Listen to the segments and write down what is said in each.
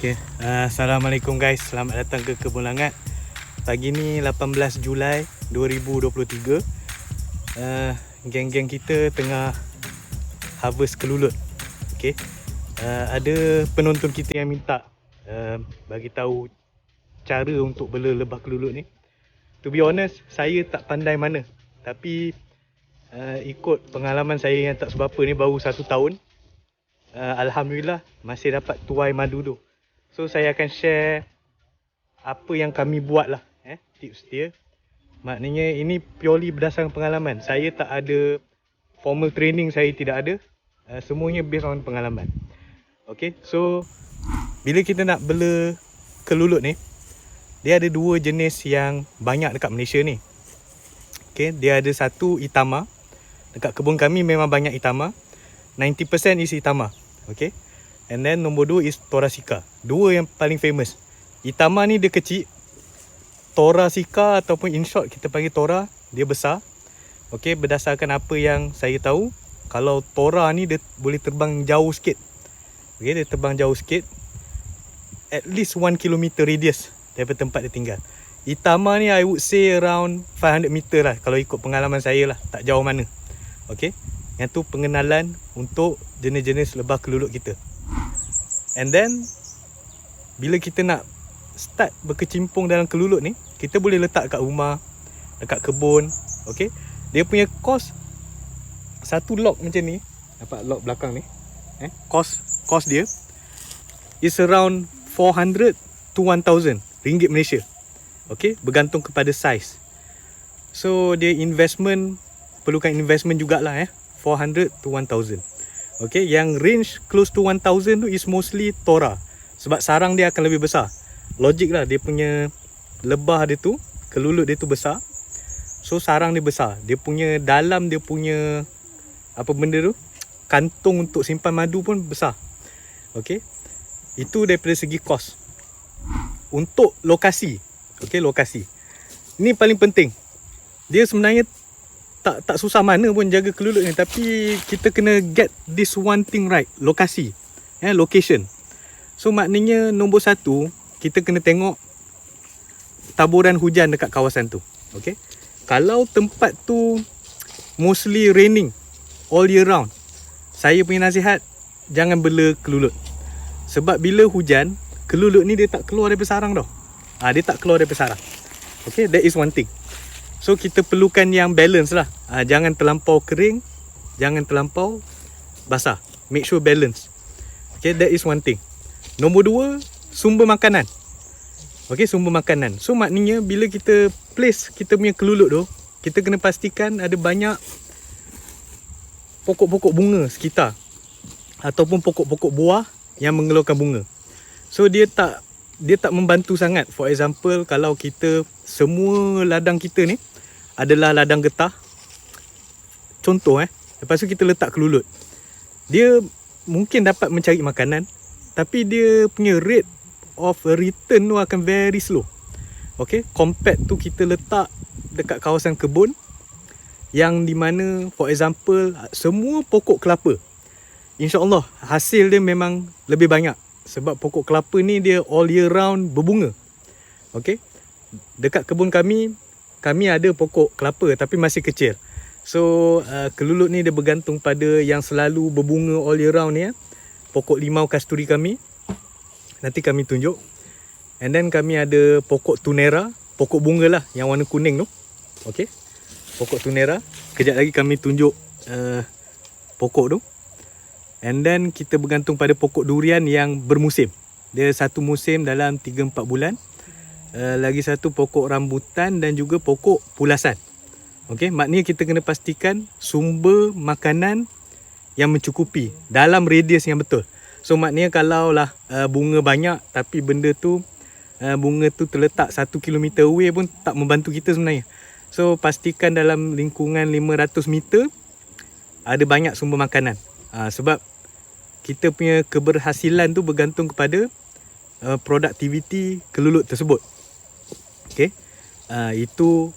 Okay. Assalamualaikum guys, selamat datang ke Kebun Langat. Pagi ni 18 Julai 2023. Geng-geng kita tengah harvest kelulut. Okay. Ada penonton kita yang minta bagi tahu cara untuk bela lebah kelulut ni. To be honest, saya tak pandai mana. Tapi ikut pengalaman saya yang tak seberapa ni, baru 1 tahun, Alhamdulillah masih dapat tuai madu tu. So saya akan share apa yang kami buat lah, tips dia. Maknanya ini purely berdasarkan pengalaman. Saya tak ada formal training, saya tidak ada. Semuanya based on pengalaman. Okay, so bila kita nak bela kelulut ni, dia ada dua jenis yang banyak dekat Malaysia ni. Okay, dia ada satu Itama. Dekat kebun kami memang banyak Itama. 90% is Itama. Okay. And then nombor 2 is Thoracea. Dua yang paling famous. Itama ni dia kecil. Thoracea ataupun in short kita panggil Thora, dia besar. Okay, berdasarkan apa yang saya tahu, kalau Thora ni dia boleh terbang jauh sikit. Okay, dia terbang jauh sikit. At least 1 km radius daripada tempat dia tinggal. Itama ni I would say around 500 meter lah, kalau ikut pengalaman saya lah. Tak jauh mana. Okay, yang tu pengenalan untuk jenis-jenis lebah kelulut kita. And then bila kita nak start berkecimpung dalam kelulut ni, kita boleh letak kat rumah, dekat kebun. Okay, dia punya cost, satu lock macam ni, nampak lock belakang ni, cost dia is around 400 to 1000 ringgit Malaysia. Okay, bergantung kepada size. So dia investment, perlukan investment jugalah, 400 to 1000. Okay, yang range close to 1000 tu is mostly Thora. Sebab sarang dia akan lebih besar. Logik lah, dia punya lebah dia tu, kelulut dia tu besar. So sarang dia besar. Dia punya dalam, dia punya apa benda tu, kantung untuk simpan madu pun besar. Okay, itu daripada segi cost. Untuk lokasi, okay, lokasi ni paling penting. Dia sebenarnya tak susah mana pun jaga kelulut ni, tapi kita kena get this one thing right. Lokasi, location. So maknanya nombor 1, kita kena tengok taburan hujan dekat kawasan tu. Okay, kalau tempat tu mostly raining all year round, saya punya nasihat, jangan bela kelulut. Sebab bila hujan, kelulut ni dia tak keluar daripada sarang tau. Dia tak keluar daripada sarang. Okay, that is one thing. So kita perlukan yang balance lah. Jangan terlampau kering, jangan terlampau basah. Make sure balance. Okay, that is one thing. Nombor 2, sumber makanan. Okay, sumber makanan. So maknanya bila kita place kita punya kelulut tu, kita kena pastikan ada banyak pokok-pokok bunga sekitar, ataupun pokok-pokok buah yang mengeluarkan bunga. So dia tak membantu sangat. For example, kalau kita semua ladang kita ni adalah ladang getah, contoh lepas tu kita letak kelulut, dia mungkin dapat mencari makanan, tapi dia punya rate of return tu akan very slow. Okay, compared tu kita letak dekat kawasan kebun yang di mana for example semua pokok kelapa, InsyaAllah hasil dia memang lebih banyak. Sebab pokok kelapa ni dia all year round berbunga. Okay, dekat kebun kami ada pokok kelapa tapi masih kecil. So kelulut ni dia bergantung pada yang selalu berbunga all year round ni, pokok limau kasturi kami. Nanti kami tunjuk. And then kami ada pokok tunera, pokok bunga lah yang warna kuning tu. Okay, pokok tunera. Kejap lagi kami tunjuk pokok tu. And then kita bergantung pada pokok durian yang bermusim. Dia satu musim dalam 3-4 bulan. Lagi satu pokok rambutan dan juga pokok pulasan. Okay, maknanya kita kena pastikan sumber makanan yang mencukupi dalam radius yang betul. So maknanya kalau lah bunga banyak tapi bunga tu terletak 1 km away pun tak membantu kita sebenarnya. So pastikan dalam lingkungan 500 meter ada banyak sumber makanan. Sebab kita punya keberhasilan tu bergantung kepada produktiviti kelulut tersebut. Okay, itu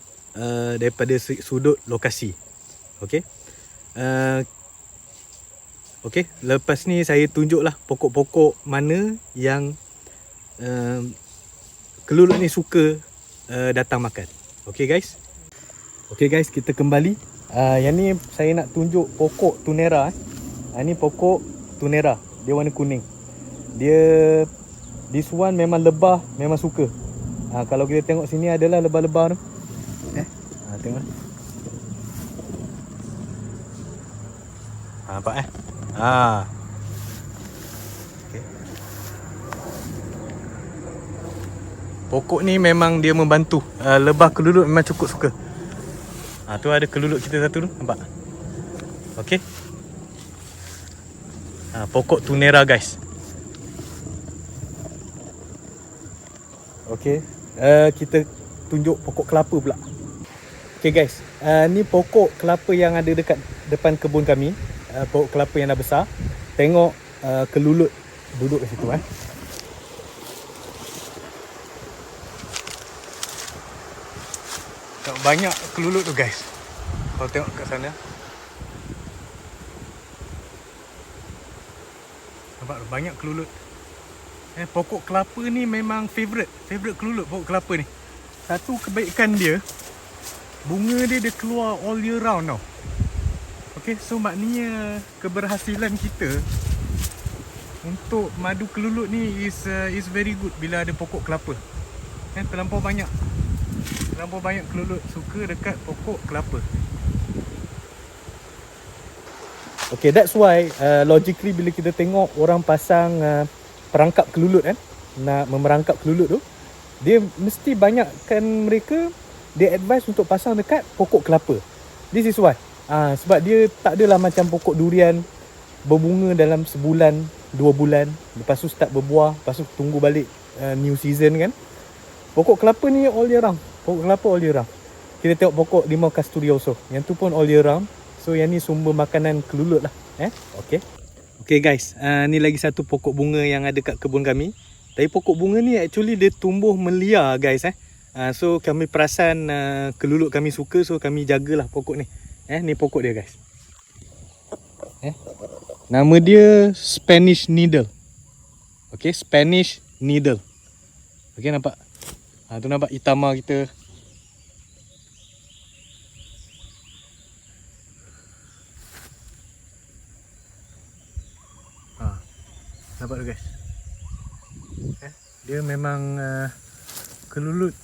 daripada sudut lokasi. Okay, okay, lepas ni saya tunjuklah pokok-pokok mana yang kelulut ni suka datang makan. Okay guys. Okay guys, kita kembali. Yang ni saya nak tunjuk pokok tunera. Ni pokok tunera. Dia warna kuning. Dia, this one memang lebah, memang suka. Kalau kita tengok sini adalah lebah-lebah tu. Tengok. Nampak okay. Pokok ni memang dia membantu. Lebah kelulut memang cukup suka. Tu ada kelulut kita satu tu, nampak? Okay. Pokok tunera guys. Okay. Kita tunjuk pokok kelapa pula. Okay guys, ni pokok kelapa yang ada dekat depan kebun kami. Pokok kelapa yang dah besar. Tengok kelulut duduk kat situ. Banyak kelulut tu guys. Kalau tengok kat sana, nampak banyak kelulut. Pokok kelapa ni memang favourite kelulut pokok kelapa ni. Satu kebaikan dia, bunga dia keluar all year round tau. Okay, so maknanya keberhasilan kita untuk madu kelulut ni is very good bila ada pokok kelapa. Terlampau banyak kelulut suka dekat pokok kelapa. Okay, that's why logically bila kita tengok orang pasang perangkap kelulut nak memerangkap kelulut tu, dia mesti banyakkan mereka dia advise untuk pasang dekat pokok kelapa. This is why. Sebab dia tak adalah macam pokok durian berbunga dalam sebulan, 2 bulan, lepas tu start berbuah, lepas tu tunggu balik new season kan. Pokok kelapa ni all year round. Pokok kelapa all year round. Kita tengok pokok limau kasturi also. Yang tu pun all year round. So yang ni sumber makanan kelulut lah. Okay. Okay guys, ni lagi satu pokok bunga yang ada kat kebun kami. Tapi pokok bunga ni actually dia tumbuh melia guys. So kami perasan kelulut kami suka, so kami jagalah pokok ni. Ni pokok dia guys. Nama dia Spanish Needle. Okay, Spanish Needle. Okay, nampak? Tu nampak itama kita. Nampak tu guys. Dia memang kelulut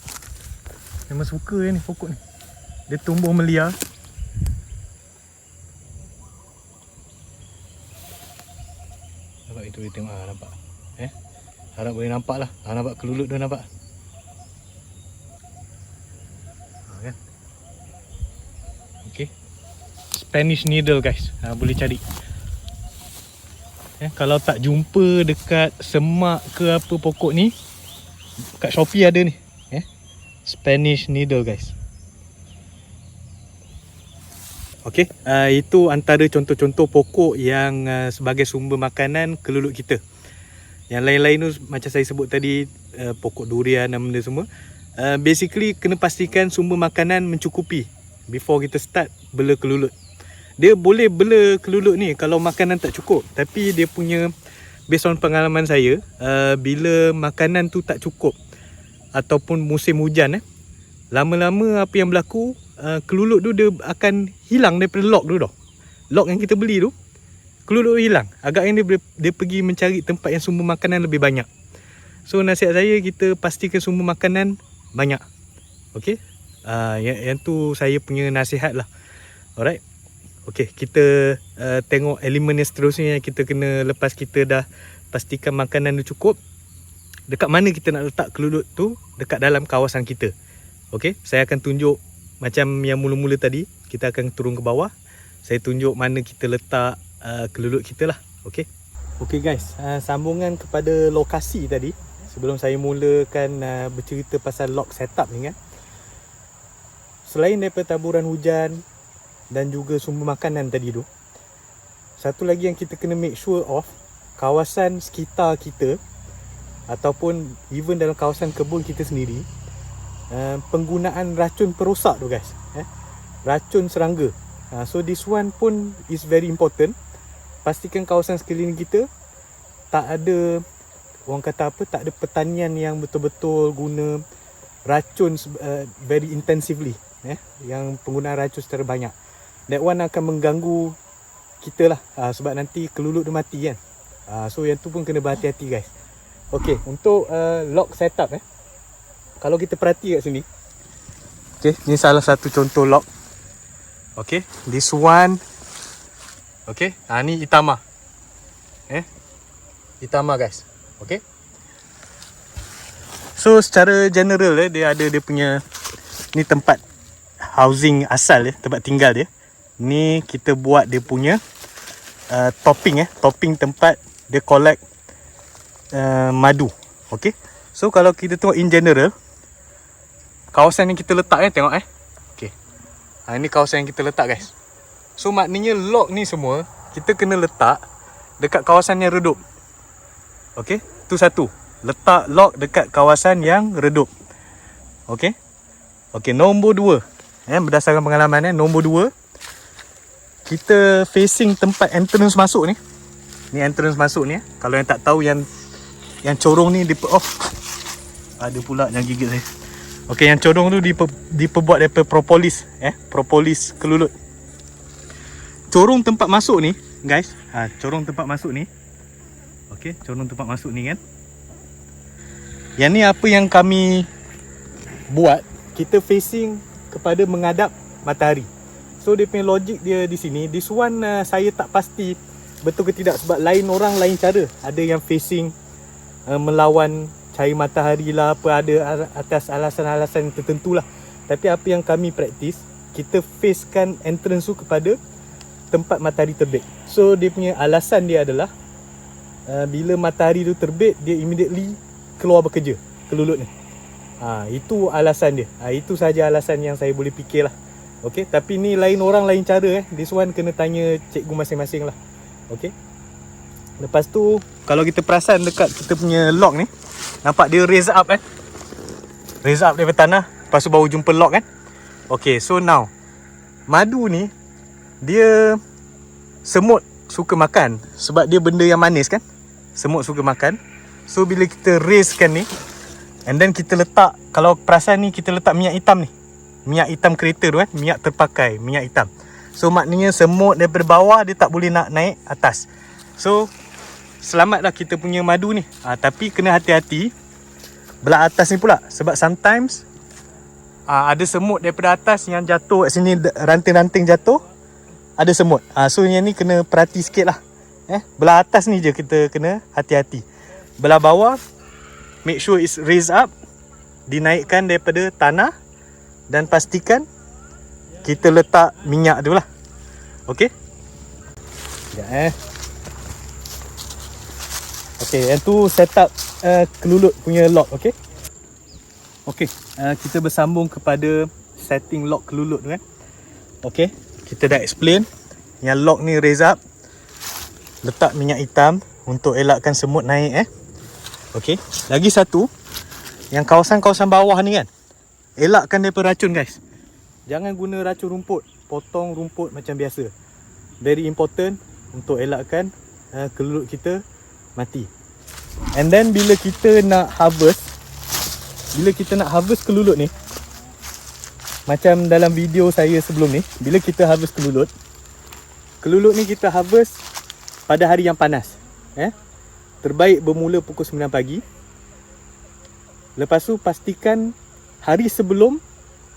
memang suka ni pokok ni. Dia tumbuh melia. Nampak itu, dia tengok nampak. Harap boleh nampak lah. Nampak kelulut tu, nampak. Kan? Okay. Spanish Needle guys. Boleh cari. Kalau tak jumpa dekat semak ke apa pokok ni, kat Shopee ada ni. Spanish Needle guys. Okay, itu antara contoh-contoh pokok yang sebagai sumber makanan kelulut kita. Yang lain-lain tu macam saya sebut tadi, pokok durian dan benda semua. Basically kena pastikan sumber makanan mencukupi before kita start bela kelulut. Dia boleh bela kelulut ni kalau makanan tak cukup. Tapi dia punya, based on pengalaman saya, bila makanan tu tak cukup ataupun musim hujan, lama-lama apa yang berlaku, kelulut tu dia akan hilang daripada log tu tau. Log yang kita beli tu, kelulut tu hilang. Agaknya dia pergi mencari tempat yang sumber makanan lebih banyak. So nasihat saya, kita pastikan sumber makanan banyak. Okay, yang tu saya punya nasihat lah. Alright. Okay, kita tengok elemen yang seterusnya yang kita kena lepas kita dah pastikan makanan tu cukup. Dekat mana kita nak letak kelulut tu? Dekat dalam kawasan kita. Okay, saya akan tunjuk macam yang mula-mula tadi. Kita akan turun ke bawah. Saya tunjuk mana kita letak kelulut kita lah. Okay. Okay guys, sambungan kepada lokasi tadi. Sebelum saya mulakan bercerita pasal log setup ni kan. Selain daripada taburan hujan dan juga sumber makanan tadi tu, satu lagi yang kita kena make sure of, kawasan sekitar kita ataupun even dalam kawasan kebun kita sendiri, penggunaan racun perosak tu guys, racun serangga. So this one pun is very important. Pastikan kawasan sekeliling kita tak ada orang kata apa, tak ada pertanian yang betul-betul guna racun very intensively, yang penggunaan racun secara banyak. That one akan mengganggu kita lah, sebab nanti kelulut dia mati kan. So yang tu pun kena berhati-hati guys. Okay, untuk lock setup kalau kita perhati kat sini, okay, ni salah satu contoh lock. Okay, this one. Okay, ni Itama. Itama guys. Okay. So secara general dia ada dia punya, ni tempat housing asal tempat tinggal dia. Ni kita buat dia punya topping topping tempat dia collect madu. Okay. So kalau kita tengok in general, kawasan yang kita letak tengok okay. Ini kawasan yang kita letak guys. So maknanya lock ni semua kita kena letak dekat kawasan yang redup. Okay, tu satu. Letak lock dekat kawasan yang redup. Okay. Okay, nombor 2, berdasarkan pengalaman nombor 2, kita facing tempat entrance masuk ni. Ni entrance masuk ni. Kalau yang tak tahu, yang corong ni ada pula yang gigit saya. Okay, yang corong tu diperbuat daripada propolis, propolis kelulut. Corong tempat masuk ni guys, corong tempat masuk ni. Okay, corong tempat masuk ni kan. Yang ni apa yang kami buat, kita facing kepada menghadap matahari. So dia punya logik dia di sini. This one saya tak pasti betul ke tidak, sebab lain orang lain cara. Ada yang facing melawan cahaya matahari lah, apa ada atas alasan-alasan tertentu lah. Tapi apa yang kami praktis, kita facekan entrance tu kepada tempat matahari terbit. So dia punya alasan dia adalah bila matahari tu terbit, dia immediately keluar bekerja kelulut ni. Itu alasan dia. Itu saja alasan yang saya boleh fikir lah. Okay, tapi ni lain orang lain cara This one kena tanya cikgu masing-masing lah. Okay. Lepas tu kalau kita perasan dekat kita punya lock ni, nampak dia raise up raise up daripada tanah, lepas tu baru jumpa lock kan. Okay, so now madu ni dia semut suka makan, sebab dia benda yang manis kan. Semut suka makan. So bila kita raise kan ni, and then kita letak, kalau perasan ni kita letak minyak hitam ni, minyak hitam kereta tu minyak terpakai, minyak hitam. So maknanya semut daripada bawah dia tak boleh nak naik atas. So selamatlah kita punya madu ni. Tapi kena hati-hati belah atas ni pula, sebab sometimes ada semut daripada atas yang jatuh kat sini, ranting-ranting jatuh, ada semut. So yang ni kena perhati sikit lah. Belah atas ni je kita kena hati-hati. Belah bawah, make sure it's raised up, dinaikkan daripada tanah, dan pastikan kita letak minyak tu lah. Okay. Sekejap Okay, yang tu setup kelulut punya lock. Okay. Okay, kita bersambung kepada setting lock kelulut tu kan. Okay, kita dah explain yang lock ni raise up, letak minyak hitam untuk elakkan semut naik Okay, lagi satu, yang kawasan-kawasan bawah ni kan, elakkan daripada racun guys. Jangan guna racun rumput, potong rumput macam biasa. Very important untuk elakkan kelulut kita mati. And then bila kita nak harvest kelulut ni, macam dalam video saya sebelum ni, bila kita harvest kelulut ni kita harvest pada hari yang panas. Terbaik bermula pukul 9 pagi. Lepas tu pastikan hari sebelum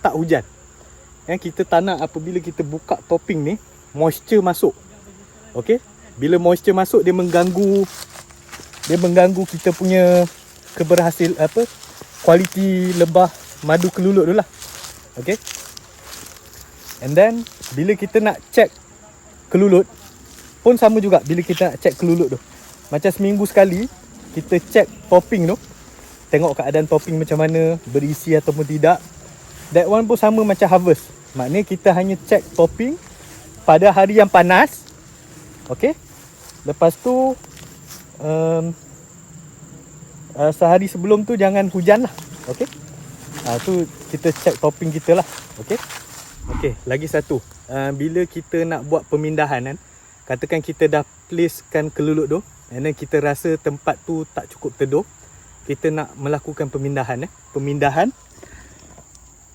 tak hujan. Kita tak nak apabila kita buka topping ni, moisture masuk. Okay, bila moisture masuk, dia mengganggu kita punya kualiti lebah madu kelulut tu lah. Okay. And then bila kita nak check kelulut pun sama juga. Bila kita nak check kelulut tu, macam seminggu sekali kita check topping tu, tengok keadaan topping macam mana, berisi ataupun tidak. That one pun sama macam harvest. Maknanya kita hanya check topping pada hari yang panas. Okay. Lepas tu sehari sebelum tu jangan hujan lah. Okay. Tu kita check topping kita lah. Okay. Okay, lagi satu, bila kita nak buat pemindahan kan, katakan kita dah placekan kelulut tu, and then kita rasa tempat tu tak cukup teduh, kita nak melakukan pemindahan pemindahan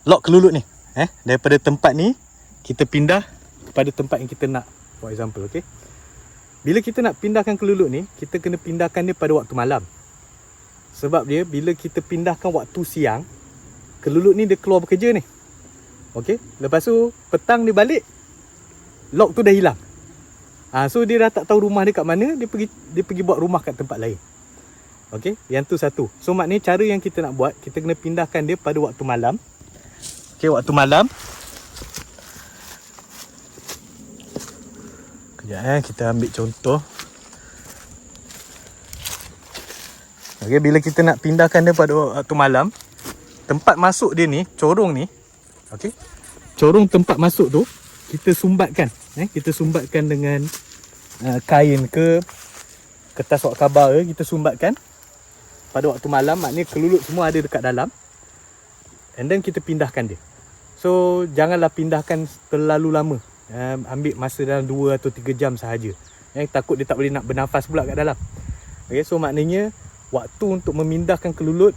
lock kelulut ni daripada tempat ni kita pindah kepada tempat yang kita nak, for example. Okay, bila kita nak pindahkan kelulut ni, kita kena pindahkan dia pada waktu malam. Sebab dia bila kita pindahkan waktu siang, kelulut ni dia keluar bekerja ni. Okay, lepas tu petang dia balik, lock tu dah hilang. So dia dah tak tahu rumah dia kat mana, dia pergi buat rumah kat tempat lain. Okay, yang tu satu. So maknanya cara yang kita nak buat, kita kena pindahkan dia pada waktu malam. Okay, waktu malam. Kejap kita ambil contoh. Okay, bila kita nak pindahkan dia pada waktu malam, tempat masuk dia ni, corong ni, okay, corong tempat masuk tu kita sumbatkan. Kita sumbatkan dengan kain ke kertas wak khabar ke, kita sumbatkan pada waktu malam. Maknanya kelulut semua ada dekat dalam, and then kita pindahkan dia. So janganlah pindahkan terlalu lama, ambil masa dalam 2 atau 3 jam sahaja. Takut dia tak boleh nak bernafas pula kat dalam. Okay, so maknanya waktu untuk memindahkan kelulut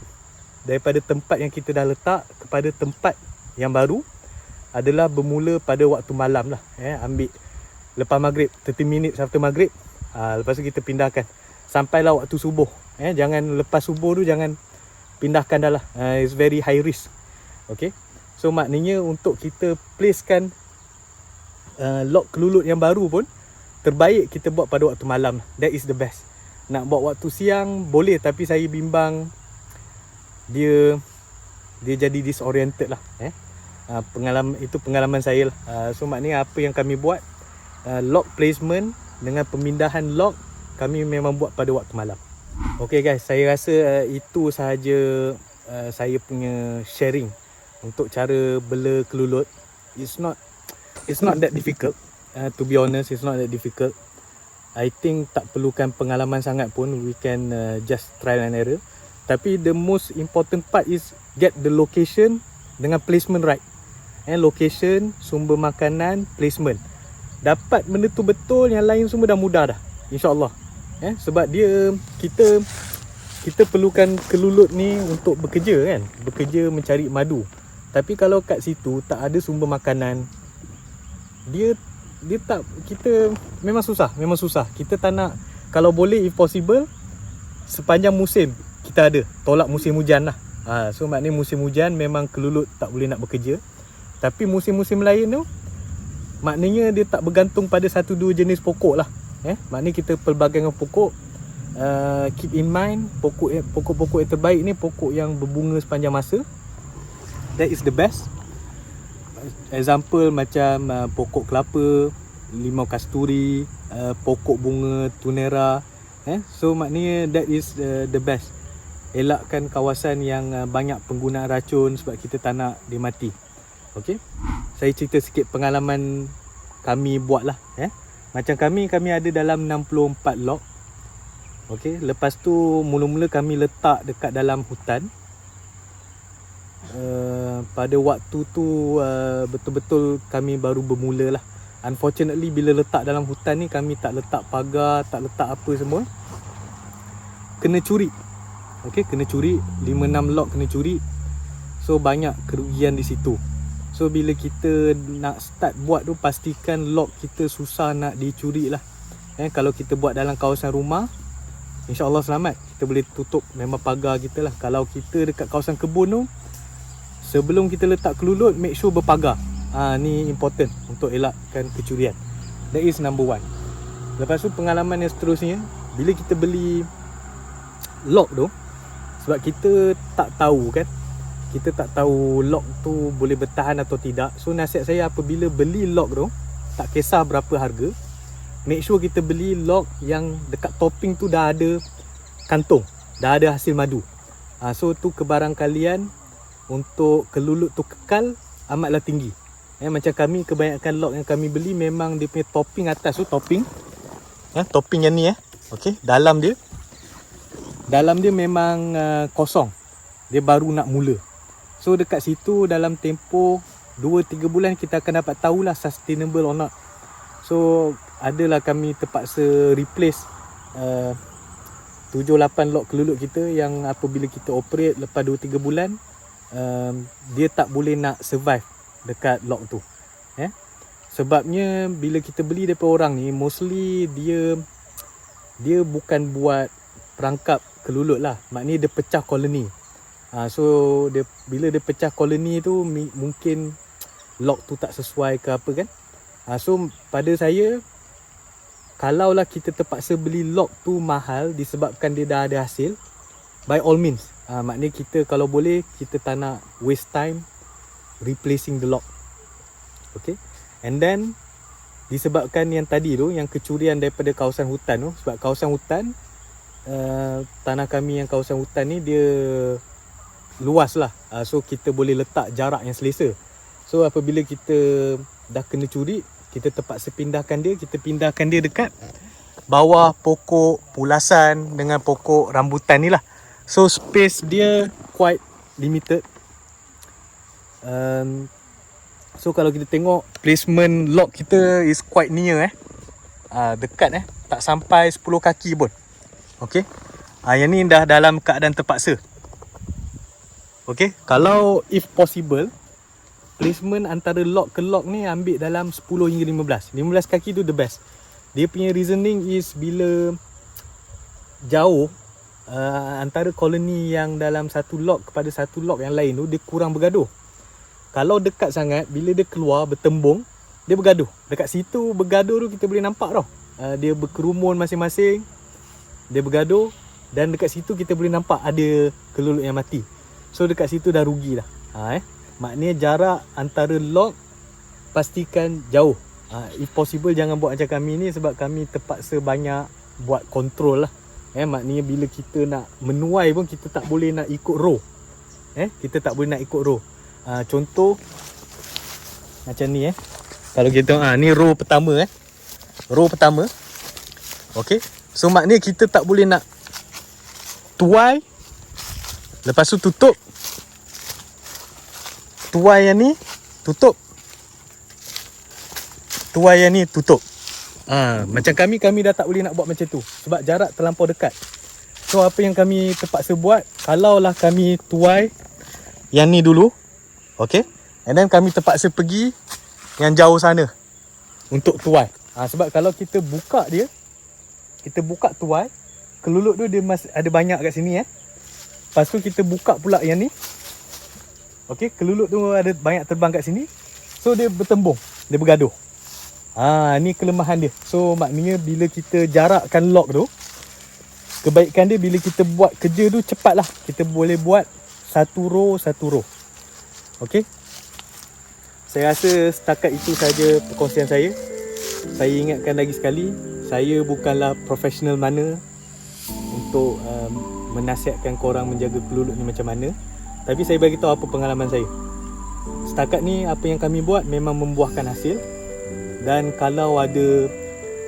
daripada tempat yang kita dah letak kepada tempat yang baru adalah bermula pada waktu malam lah. Ambil lepas maghrib, 30 minit after maghrib. Lepas tu kita pindahkan sampailah waktu subuh. Jangan lepas subuh tu jangan pindahkan dah lah. It's very high risk. Okay, so maknanya untuk kita placekan lock kelulut yang baru pun terbaik kita buat pada waktu malam. That is the best. Nak buat waktu siang boleh, tapi saya bimbang dia jadi disoriented lah. Pengalaman saya lah. So maknanya apa yang kami buat, lock placement dengan pemindahan lock kami memang buat pada waktu malam. Okay guys, saya rasa itu sahaja saya punya sharing untuk cara bela kelulut. It's not that difficult. To be honest, it's not that difficult. I think tak perlukan pengalaman sangat pun. We can just trial and error. Tapi the most important part is get the location dengan placement right. Location, sumber makanan, placement. Dapat benda tu betul, yang lain semua dah mudah dah, InsyaAllah. Sebab dia kita perlukan kelulut ni untuk bekerja kan. Bekerja mencari madu. Tapi kalau kat situ tak ada sumber makanan, dia tak, kita memang susah. Kita tak nak, kalau boleh if possible sepanjang musim kita ada, tolak musim hujan lah. So maknanya musim hujan memang kelulut tak boleh nak bekerja. Tapi musim-musim lain tu maknanya dia tak bergantung pada 1-2 jenis pokok lah. Maknanya kita pelbagai dengan pokok. Keep in mind, pokok-pokok yang terbaik ni pokok yang berbunga sepanjang masa. That is the best. Example macam pokok kelapa, limau kasturi, pokok bunga tunera. So maknanya that is the best. Elakkan kawasan yang banyak penggunaan racun sebab kita tak nak dia mati. Okay, saya cerita sikit pengalaman kami buat lah. Macam kami ada dalam 64 lock. Okay, lepas tu mula-mula kami letak dekat dalam hutan. Pada waktu tu betul-betul kami baru bermula lah. Unfortunately bila letak dalam hutan ni, kami tak letak pagar, tak letak apa semua, kena curi. Okay, kena curi, 5-6 lock kena curi. So banyak kerugian di situ. So bila kita nak start buat tu, pastikan lock kita susah nak dicuri lah. Kalau kita buat dalam kawasan rumah, InsyaAllah selamat. Kita boleh tutup memang pagar kita lah. Kalau kita dekat kawasan kebun tu, sebelum kita letak kelulut, make sure berpagar. Ni important untuk elakkan kecurian. That is number 1. Lepas tu pengalaman yang seterusnya, bila kita beli lock tu, sebab kita tak tahu kan, kita tak tahu lock tu boleh bertahan atau tidak. So nasihat saya, apabila beli lock tu, tak kisah berapa harga, make sure kita beli lock yang dekat topping tu dah ada kantung, dah ada hasil madu. So tu kebarangkalian untuk kelulut tu kekal amatlah tinggi. Macam kami, kebanyakan lock yang kami beli memang dia punya topping atas tu, topping yang ni okay, dalam dia memang kosong, dia baru nak mula. So dekat situ dalam tempoh 2-3 bulan kita akan dapat tahulah sustainable or not. So adalah kami terpaksa replace 7-8 lock kelulut kita yang apabila kita operate lepas 2-3 bulan, dia tak boleh nak survive dekat lock tu. Sebabnya bila kita beli daripada orang ni, mostly dia bukan buat perangkap kelulut lah. Maknanya dia pecah koloni. So bila dia pecah koloni tu, mungkin lock tu tak sesuai ke apa kan. So pada saya, kalaulah kita terpaksa beli lock tu mahal disebabkan dia dah ada hasil, by all means, maknanya kita kalau boleh, kita tak nak waste time replacing the lock. Okay. And then disebabkan yang tadi tu, yang kecurian daripada kawasan hutan tu, sebab kawasan hutan, tanah kami yang kawasan hutan ni dia luas lah. So kita boleh letak jarak yang selesa. So apabila kita dah kena curi, kita terpaksa pindahkan dia. Kita pindahkan dia dekat bawah pokok pulasan dengan pokok rambutan ni lah. So space dia quite limited. So kalau kita tengok placement lock kita is quite near dekat tak sampai 10 kaki pun. Okay. Yang ni dah dalam keadaan terpaksa. Okay. Kalau if possible, placement antara lock ke lock ni ambil dalam 10 hingga 15 kaki tu the best. Dia punya reasoning is bila jauh antara koloni yang dalam satu lock kepada satu lock yang lain tu, dia kurang bergaduh. Kalau dekat sangat, bila dia keluar bertembung, dia bergaduh. Dekat situ bergaduh tu kita boleh nampak tau. Dia berkerumun masing-masing, dia bergaduh, dan dekat situ kita boleh nampak ada kelulut yang mati. So dekat situ dah rugi dah. Maknanya jarak antara lock pastikan jauh. If possible jangan buat macam kami ni, sebab kami terpaksa banyak buat kontrol lah. Maknanya bila kita nak menuai pun kita tak boleh nak ikut row. Kita tak boleh nak ikut row. Contoh macam ni Kalau kita ni row pertama row pertama. Okey. So maknanya kita tak boleh nak tuai lepas tu tutup. Tuai yang ni tutup. Tuai yang ni tutup. Macam kami dah tak boleh nak buat macam tu sebab jarak terlampau dekat. So apa yang kami terpaksa buat, kalaulah kami tuai yang ni dulu, okay, and then kami terpaksa pergi yang jauh sana untuk tuai. Sebab kalau kita buka dia, kita buka tuai, kelulut tu dia masih ada banyak kat sini Lepas tu kita buka pula yang ni. Okey, kelulut tu ada banyak terbang kat sini. So dia bertembung, dia bergaduh. Ni kelemahan dia. So maknanya bila kita jarakkan lock tu, kebaikan dia bila kita buat kerja tu cepatlah. Kita boleh buat satu row. Okey. Saya rasa setakat itu saja perkongsian saya. Saya ingatkan lagi sekali, saya bukanlah profesional mana untuk menasihatkan korang menjaga kelulut ni macam mana. Tapi saya bagi tahu apa pengalaman saya. Setakat ni apa yang kami buat memang membuahkan hasil. Dan kalau ada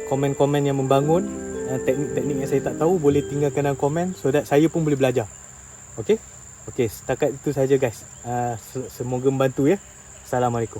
komen-komen yang membangun, teknik-teknik yang saya tak tahu, boleh tinggalkan dalam komen so that saya pun boleh belajar. Okey? Okey, setakat itu saja guys. Semoga membantu ya. Assalamualaikum.